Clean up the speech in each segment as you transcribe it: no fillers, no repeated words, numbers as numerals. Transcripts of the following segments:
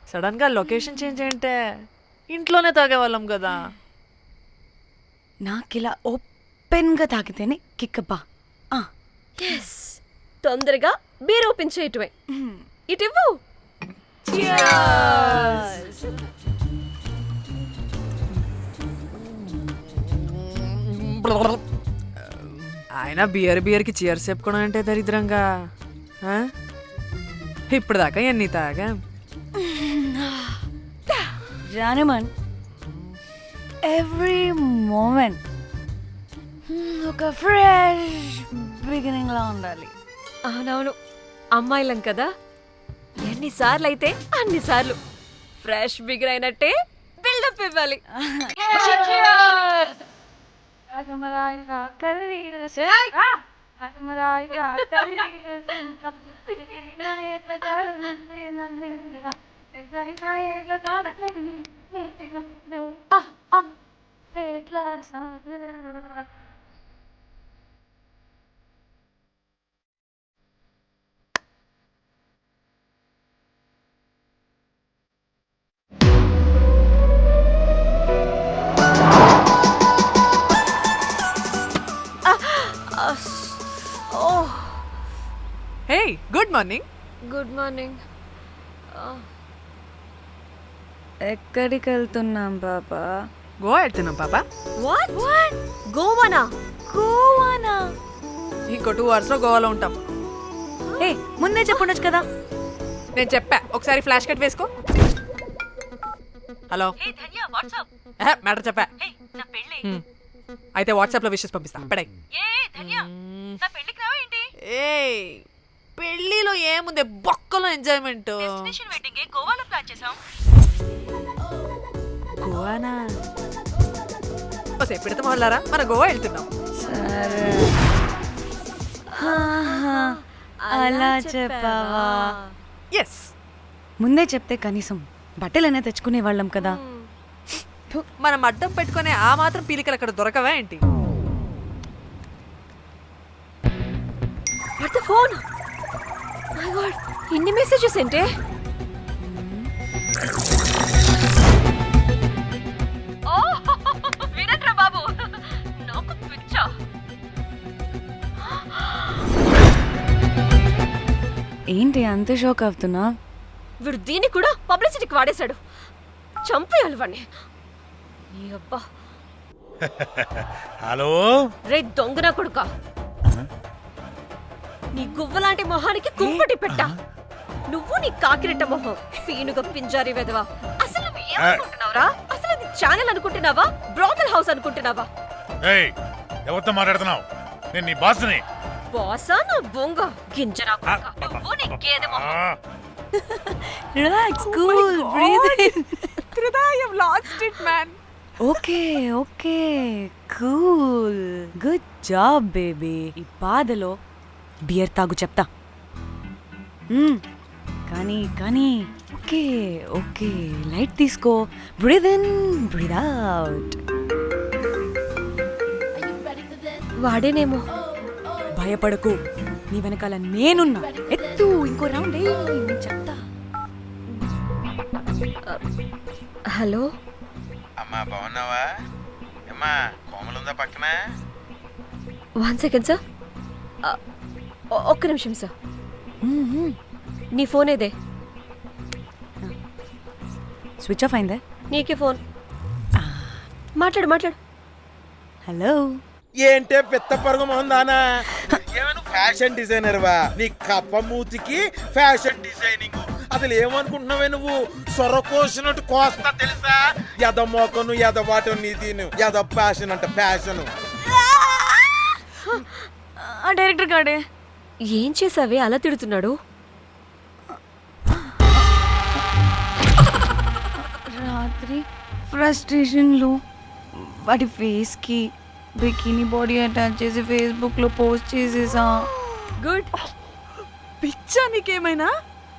Sudden గా location change అంటే ఇంట్లోనే తాగేవాళ్ళం కదా. నాకిలా ఓపెన్గా తాగితేనే కిక్కబ్బా. ఎస్, తొందరగా బీర్ ఓపెన్ చేయటమే. ఇటు ఇవ్వు. ఆయన బియర్కి చీర్స్ చెప్పుకోవడం అంటే దరిద్రంగా. ఇప్పుడు దాకా ఎన్ని తాగా. జానమన్, ఎవ్రీ మూమెంట్ ఒక ఫ్రెష్ బిగినింగ్ లా ఉండాలి. అవునవును, అమ్మాయిలం కదా, ఎన్నిసార్లు అయితే అన్నిసార్లు ఫ్రెష్ బిగర్ అయినట్టే బిల్డప్ ఇవ్వాలి. హే, గుడ్ మార్నింగ్. Good morning. ఎక్కడికి వెళ్తున్నాం పాపా? గోవా వెళ్తున్నాం పాప. వాట్? గోవానా? గోవానా? ఇంకో 2 hours లో గోవాలో ఉంటాం. ఏ, ముందే చెప్పుండొచ్చు కదా. నేను చెప్పా, ఒకసారి ఫ్లాష్ కట్ వేసుకో. హలో, మ్యాటర్ చెప్పా. అయితే వాట్సాప్ లో విషెస్ పంపిస్తా. పడాయి. ఏ పెళ్లిలో ఏముంది, బొక్కలో ఎంజాయ్మెంట్. గోవానా? ఓసే పెడతాం వాళ్ళారా, మన గోవా వెళ్తున్నాం. సరే, అలా చెప్పావా? ఎస్, ముందే చెప్తే కనీసం బట్టలైనా తెచ్చుకునే వాళ్ళం కదా. మనం అడ్డం పెట్టుకునే ఆ మాత్రం పీలికలు అక్కడ దొరకవా ఏంటి? What the phone? My God, ఇన్ని మెసేజెస్ ఏంటే? ఓ వీరేంద్ర బాబు, నాకు పిచ్చా. ఏంటి అంత షోక్ అవుతున్నా? వీడు దీన్ని కూడా పబ్లిసిటీకి వాడేశాడు. చంపేయాలి వాడిని. నీ అబ్బా. హలో రే దొంగన కొడుకా, నీ గువ్వలాంటి మొహానికి కుంపటి పెట్టా. నువ్వు నీ కాకిరెట్ట మొహం, పీనుగ పింజారి వెదవా. అసలు నువ్వు ఏమనుకుంటున్నావురా? అసలు ఇది ఛానల్ అనుకుంటున్నావా, బ్రోకల్ హౌస్ అనుకుంటున్నావా? ఏయ్, ఎవరితో మాట్లాడుతున్నావు? నేను నీ బాస్ని. బాసా నా బొంగ గింజరా కొడుకా. నువ్వు నీ గేదె మొహం. Relax, cool, breathe in. Lost it man. Okay okay, cool, good job baby. ఈ బాధలో బియర్ తాగు చెప్తా. కానీ కానీ ఓకే ఓకే, లైట్ తీసుకో. Breathe in, breathe out. వాడేనేమో. భయపడకు, నీ వెనకాల నేనున్నా. ఎత్తు, ఇంకో రౌండ్ నేను చెప్తా. హలో అమ్మా, బాగున్నావా? అమ్మా, కోమలుందా పక్కన? 1 second సార్. ఒక్క నిమిషం సార్. నీ ఫోన్ ఏదే? స్విచ్ ఆఫ్ అయిందే. నీకే ఫోన్. మాట్లాడు మాట్లాడు. హలో, ఏంటే పెద్ద పరుగు మొహందానా? ఏమైనా ఫ్యాషన్ డిజైనర్ వా? నీ కప్ప మూతికి ఫ్యాషన్ డిజైనింగ్. అసలు ఏమనుకుంటున్నావే నువ్వు? సొర కోసినట్టు కోస్తా తెలుసా? ఎద మోకను, ఎద వాటను, నీ దీని ఎద ఫ్యాషన్ అంట ఫ్యాషన్. ఆ డైరెక్టర్ గాడే. ఏం చేసావే అలా తిడుతున్నాడు? రాత్రి ఫ్రస్ట్రేషన్లో వాడి ఫేస్కి బికినీ బాడీ అటాచ్ చేసి ఫేస్బుక్లో పోస్ట్ చేసేసా. గుడ్. పిచ్చా నీకేమైనా?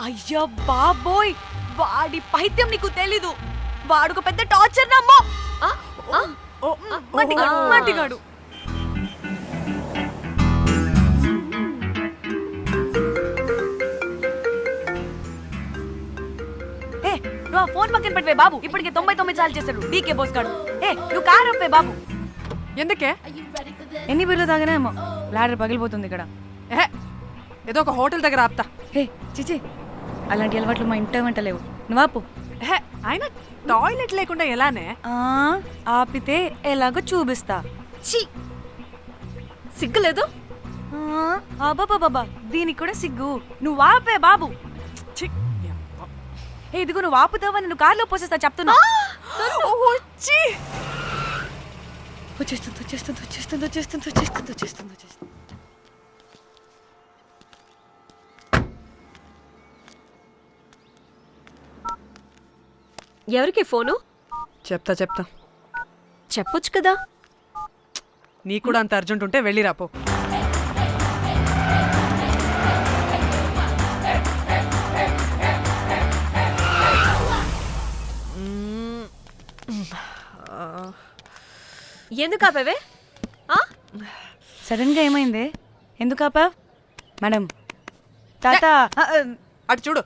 అయ్యా బాబోయ్, వాడి పైత్యం నీకు తెలీదు. వాడుక పెద్ద టార్చర్ నమ్మో. మట్టిగాడు. ఏ నువ్వు ఆ ఫోన్ పక్కన పెట్టవే బాబు. ఇప్పటికే 99 సార్లు చేశాడు డీకే బోస్ గాడు. ఏ నువ్వు కారు అప్పే బాబు. ఎందుకే? ఎన్ని బిర్లు తాగినామో లాడర్ పగిలిపోతుంది ఇక్కడ. ఏదో ఒక హోటల్ దగ్గర ఆపుతా. హే చిచి, అలాంటి అలవాట్లు మా ఇంట వెంట లేవు. నువ్వు ఆపు. ఆయన టాయిలెట్ లేకుండా ఎలానే? ఆపితే ఎలాగో చూపిస్తా. ఛీ సిగ్గులేదు? బాబా దీనికి కూడా సిగ్గు. నువ్వు ఆపే బాబు. ఛీ! ఇదిగో నువ్వు ఆపుతావా నేను కార్లో పోసేస్తా చెప్తున్నా. వచ్చేస్తుంది. ఎవరికి ఫోను? చెప్తా చెప్పొచ్చు కదా. నీ కూడా అంత అర్జెంట్ ఉంటే వెళ్ళి రాపో. ఎందుకు ఆపేవే? సడన్ గా ఏమైంది? ఎందుకు ఆపా? మేడం తాత అటు చూడు.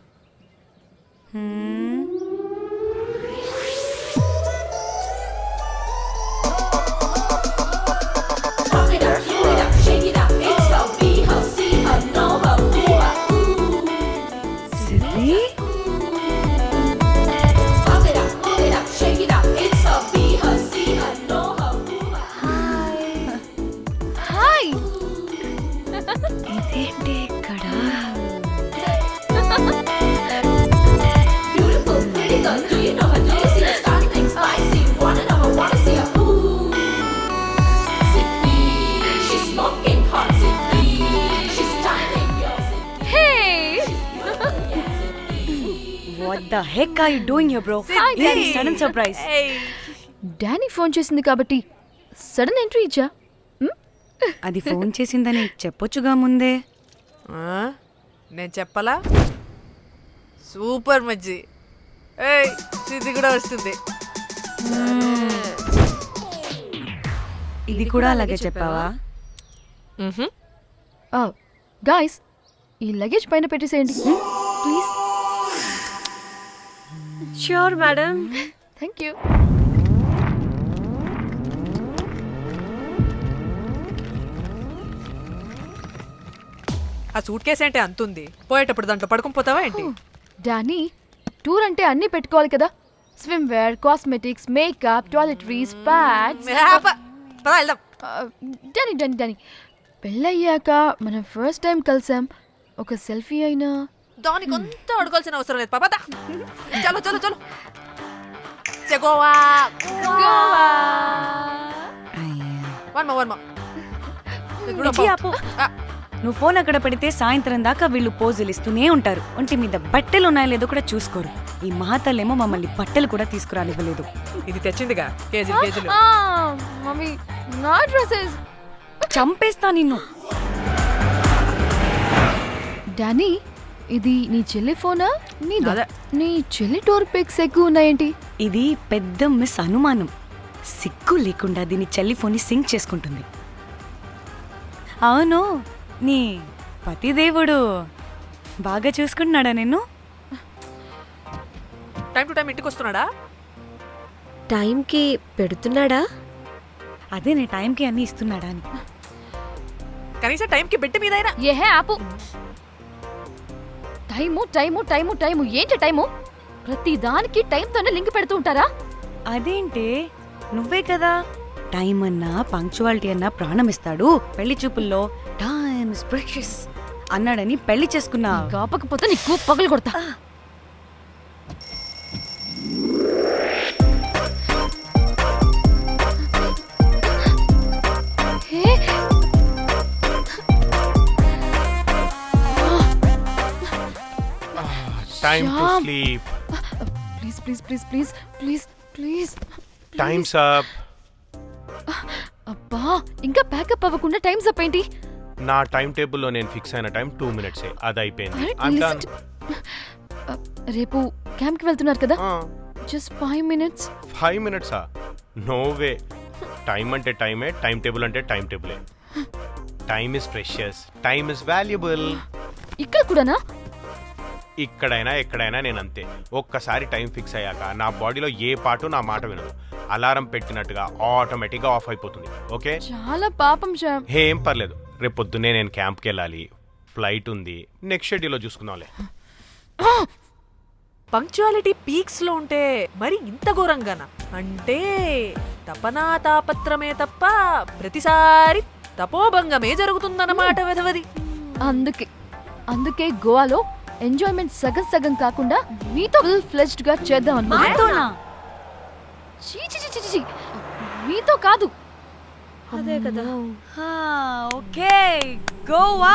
ఇదేంటి ఇక్కడ? What the heck are you doing here, bro? This is sudden surprise. Danny phone చేసింది కాబట్టి సడన్ ఎంట్రీ ఇచ్చా. అది ఫోన్ చేసిందని చెప్పొచ్చుగా ముందే. నేను చెప్పలా? సూపర్ మజ్జి. ఇది కూడా వస్తుంది. ఇది కూడా అలాగే చెప్పావా? గాయ్స్ ఈ లగేజ్ పైన పెట్టేసేయండి please. Sure madam. Thank you. ఆ సూట్ కేసు అంటే అంతుంది. పోయేటప్పుడు దాంట్లో పడుకుని పోతావా ఏంటి? డానీ టూర్ అంటే అన్నీ పెట్టుకోవాలి కదా. Swimwear, cosmetics, makeup, toiletries, pads. డానీ డానీ డానీ పెళ్ళయ్యాక మనం ఫస్ట్ టైం కలిసాం. ఒక సెల్ఫీ అయినా దానికి అంతా అడగాల్సిన అవసరం లేదు పాపా. చలో చలో చలో. గోవా నువ్వు ఫోన్ అక్కడ పెడితే సాయంత్రం దాకా వీళ్ళు పోజులు ఇస్తూనే ఉంటారు. ఒంటి మీద బట్టలు ఉన్నాయో లేదో కూడా చూసుకోరు. ఈ మహాతల్లేమో మమ్మల్ని బట్టలు కూడా తీసుకురానివ్వలేదు. ఇది తెచ్చిందిగా కేజీలు. మమ్మీ నా డ్రెస్సెస్. చంపేస్తా నిన్ను. డానీ ఇది నీ చెల్లి ఫోనా? అదే. నీ చెల్లి టూర్ పిక్స్ ఎక్కువ ఉన్నాయేంటి? ఇది పెద్ద మిస్ అనుమానం. సిగ్గు లేకుండా దీని చెల్లి ఫోన్ని సింక్ చేసుకుంటుంది. అవును, నీ పతిదేవుడు బాగా చూసుకుంటున్నాడా నిన్ను? టైం టు టైం ఇంటికి వస్తున్నాడా? టైంకి పెడుతున్నాడా? అదే నీ టైంకి అన్నీ ఇస్తున్నాడా అని. కనీసం టైంకి బెట్టి మీదైనా. ఏహే ఆపు. టైము టైము టైము టైము ఏంటి టైము? ప్రతి దానికి టైంతోనే లింక్ పెడుతూ ఉంటారా? అదేంటి, నువ్వే కదా టైం అన్నా పంక్చువాలిటీ అన్నా ప్రాణం ఇస్తాడు, పెళ్లి చూపుల్లో టైమ్ ఇస్ ప్రెషియస్ అన్నాడని పెళ్లి చేసుకున్నా. కాపకపోతే నీకు పగలు కొడతా. Time to sleep. Please. Time's up. అబ్బా ఇంకా ప్యాకప్ అవ్వకుండా టైమ్స్ అప్ ఏంటి? నా టైం టేబుల్లో నేను ఫిక్స్ అయిన టైం 2 minutes. అది అయిపోయింది. రేపు క్యాంప్కి వెళ్తున్నారు కదా? Just 5 minutes. 5 minutes? No way. Time అంటే టైమే, టైం టేబుల్ అంటే టైం టేబులే. Time is precious, time is valuable. ఇక్కడ కూడానా? ఇక్కడైనా ఎక్కడైనా నేను అంతే. ఒక్కసారి టైం ఫిక్స్ అయ్యాక నా బాడీలో ఏ పాటు నా మాట వినదు. అలారం పెట్టినట్టుగా ఆటోమేటిక్గా ఆఫ్ అయిపోతుంది. ఓకే, చాలా పాపం శ్యామ్. ఏం పర్లేదు. రేపు పొద్దున్నే నేను క్యాంప్కి వెళ్ళాలి, ఫ్లైట్ ఉంది. నెక్స్ట్ షెడ్యూల్లో చూసుకుందాంలే. పంక్చువాలిటీ పీక్స్ లో ఉంటే మరి ఇంత ఘోరంగానా? అంటే తపనా తాపత్రమే తప్ప ప్రతిసారి తపోభంగమే జరుగుతుందన్నమాట వెధవది. అందుకే గోవాలో ఎంజాయ్మెంట్ సగం సగం కాకుండా మీతో ఫుల్ ఫ్లెజ్డ్ గా చేద్దాం అనుకున్నా. మాతోనా? చీ చీ చీ చీ, మీతో కాదు. అదే కదా. ఓకే, గోవా.